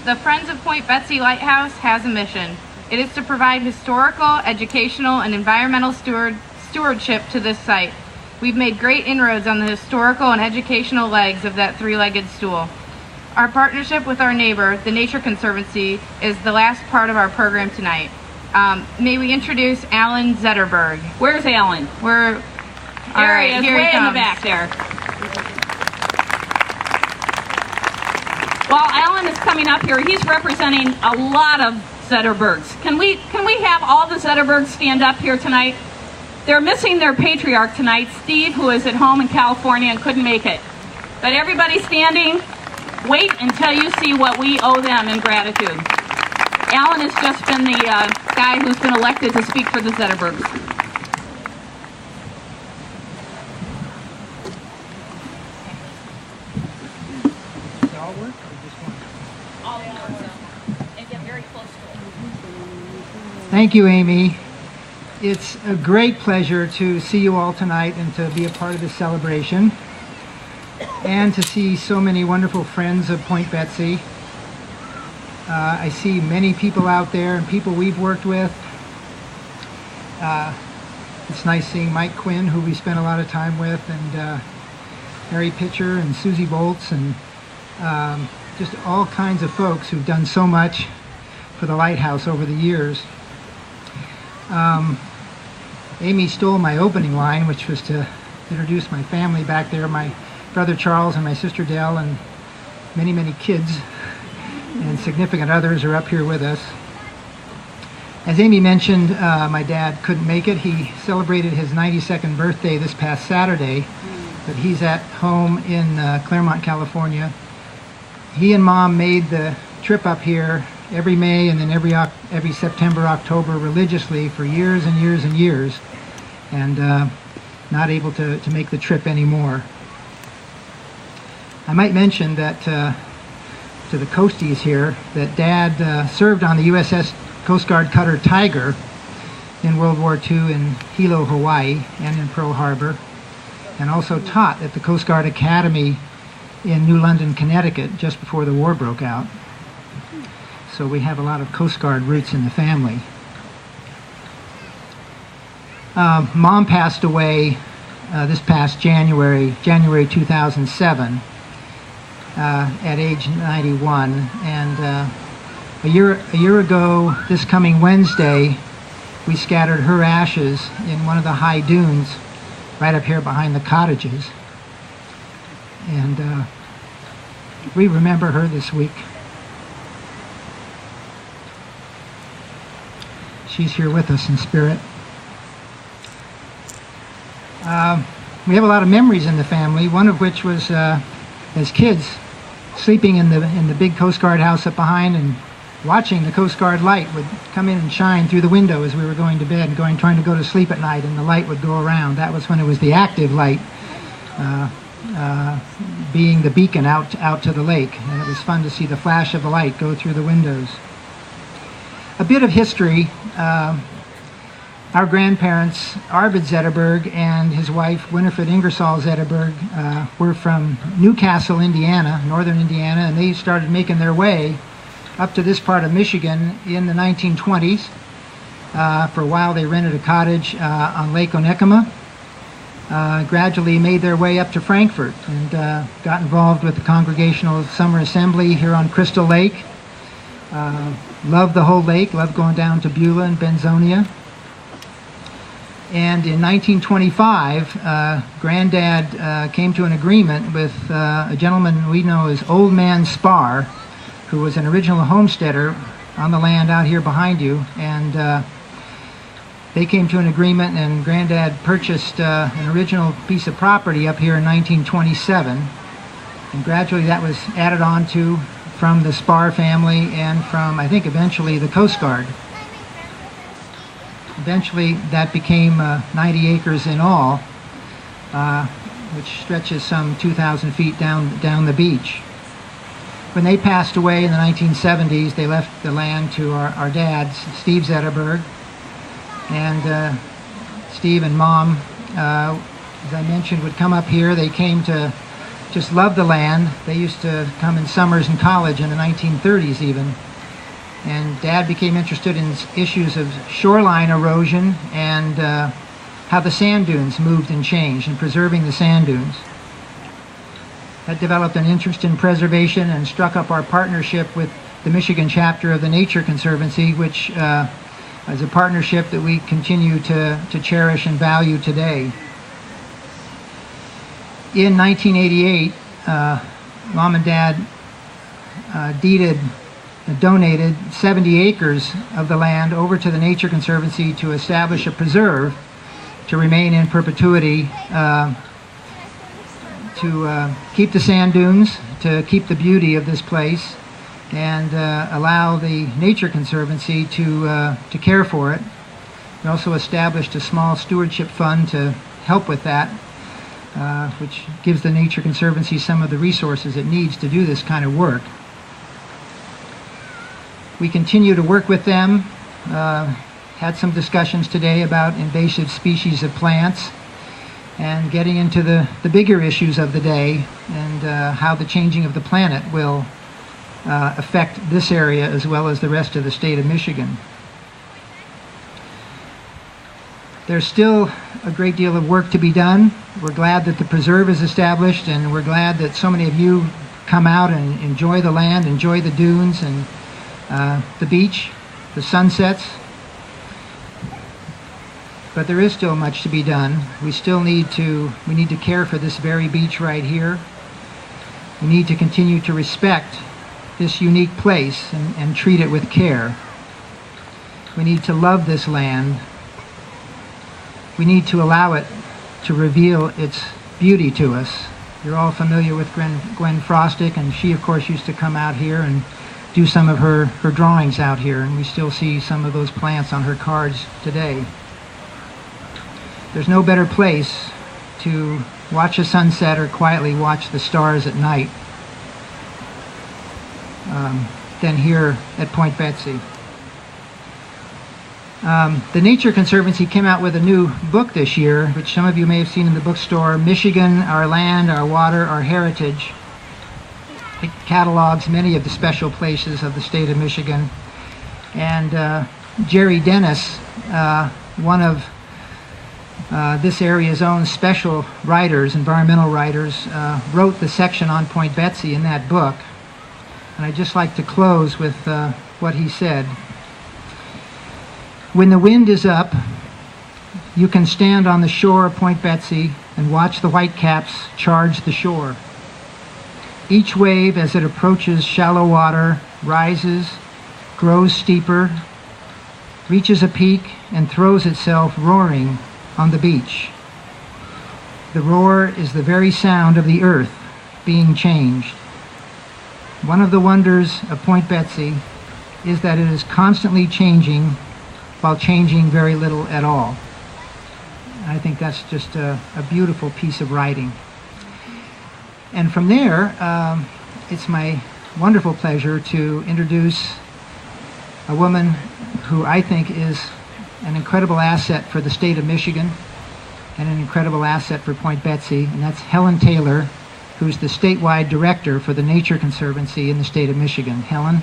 the Friends of Point Betsie Lighthouse has a mission. It is to provide historical, educational, and environmental stewardship to this site. We've made great inroads on the historical and educational legs of that three-legged stool. Our partnership with our neighbor, the Nature Conservancy, is the last part of our program tonight. May we introduce Alan Zetterberg. Where's Alan? There he is, way in the back there. While Alan is coming up here, he's representing a lot of Zetterbergs. Can we have all the Zetterbergs stand up here tonight? They're missing their patriarch tonight, Steve, who is at home in California and couldn't make it. But everybody standing, wait until you see what we owe them in gratitude. Alan has just been the guy who's been elected to speak for the Zetterbergs. Thank you, Amy. It's a great pleasure to see you all tonight and to be a part of this celebration and to see so many wonderful friends of Point Betsie. I see many people out there and people we've worked with. It's nice seeing Mike Quinn, who we spent a lot of time with, and Harry Pitcher and Susie Bolts, and just all kinds of folks who've done so much for the lighthouse over the years. Amy stole my opening line, which was to introduce my family back there. My brother Charles and my sister Dell and many, many kids and significant others are up here with us. As Amy mentioned, my dad couldn't make it. He celebrated his 92nd birthday this past Saturday, but he's at home in Claremont, California. He and Mom made the trip up here every May and then every September, October religiously for years and years and years, and not able to make the trip anymore. I might mention that to the Coasties here, that Dad served on the USS Coast Guard cutter Tiger in World War II in Hilo, Hawaii, and in Pearl Harbor, and also taught at the Coast Guard Academy in New London, Connecticut, just before the war broke out. So we have a lot of Coast Guard roots in the family. Mom passed away this past January 2007, at age 91, and a year ago, this coming Wednesday, we scattered her ashes in one of the high dunes right up here behind the cottages, and we remember her this week. She's here with us in spirit. We have a lot of memories in the family, one of which was as kids sleeping in the big Coast Guard house up behind and watching the Coast Guard light would come in and shine through the window as we were going to bed and trying to go to sleep at night, and the light would go around. That was when it was the active light, being the beacon out to the lake, and it was fun to see the flash of the light go through the windows. A bit of history. Our grandparents, Arvid Zetterberg and his wife, Winifred Ingersoll Zetterberg, were from Newcastle, Indiana, northern Indiana, and they started making their way up to this part of Michigan in the 1920s. For a while they rented a cottage on Lake Onekama, gradually made their way up to Frankfort, and got involved with the Congregational Summer Assembly here on Crystal Lake. Loved the whole lake, loved going down to Beulah and Benzonia. And in 1925, Granddad came to an agreement with a gentleman we know as Old Man Spar, who was an original homesteader on the land out here behind you. And they came to an agreement, and Granddad purchased an original piece of property up here in 1927. And gradually that was added on to from the Spar family and from, I think, eventually the Coast Guard. Eventually that became 90 acres in all, which stretches some 2,000 feet down the beach. When they passed away in the 1970s, they left the land to our dads, Steve Zetterberg, and Steve and Mom, as I mentioned, would come up here. They came to just loved the land. They used to come in summers in college in the 1930s even. And Dad became interested in issues of shoreline erosion and how the sand dunes moved and changed, and preserving the sand dunes. That developed an interest in preservation and struck up our partnership with the Michigan chapter of the Nature Conservancy, which is a partnership that we continue to cherish and value today. In 1988, Mom and Dad donated 70 acres of the land over to the Nature Conservancy to establish a preserve to remain in perpetuity, to keep the sand dunes, to keep the beauty of this place, and allow the Nature Conservancy to care for it. We also established a small stewardship fund to help with that, which gives the Nature Conservancy some of the resources it needs to do this kind of work. We continue to work with them. Had some discussions today about invasive species of plants and getting into the bigger issues of the day, and how the changing of the planet will affect this area as well as the rest of the state of Michigan. There's still a great deal of work to be done. We're glad that the preserve is established, and we're glad that so many of you come out and enjoy the land, enjoy the dunes and the beach, the sunsets. But there is still much to be done. We need to care for this very beach right here. We need to continue to respect this unique place and treat it with care. We need to love this land. We need to allow it to reveal its beauty to us. You're all familiar with Gwen Frostick, and she of course used to come out here and do some of her drawings out here, and we still see some of those plants on her cards today. There's no better place to watch a sunset or quietly watch the stars at night than here at Point Betsie. The Nature Conservancy came out with a new book this year, which some of you may have seen in the bookstore, Michigan, Our Land, Our Water, Our Heritage. It catalogs many of the special places of the state of Michigan. And Jerry Dennis, one of this area's own special writers, environmental writers, wrote the section on Point Betsie in that book. And I'd just like to close with what he said. When the wind is up, you can stand on the shore of Point Betsie and watch the whitecaps charge the shore. Each wave, as it approaches shallow water, rises, grows steeper, reaches a peak, and throws itself roaring on the beach. The roar is the very sound of the earth being changed. One of the wonders of Point Betsie is that it is constantly changing while changing very little at all. I think that's just a beautiful piece of writing. And from there, it's my wonderful pleasure to introduce a woman who I think is an incredible asset for the state of Michigan and an incredible asset for Point Betsie, and that's Helen Taylor, who's the statewide director for the Nature Conservancy in the state of Michigan. Helen?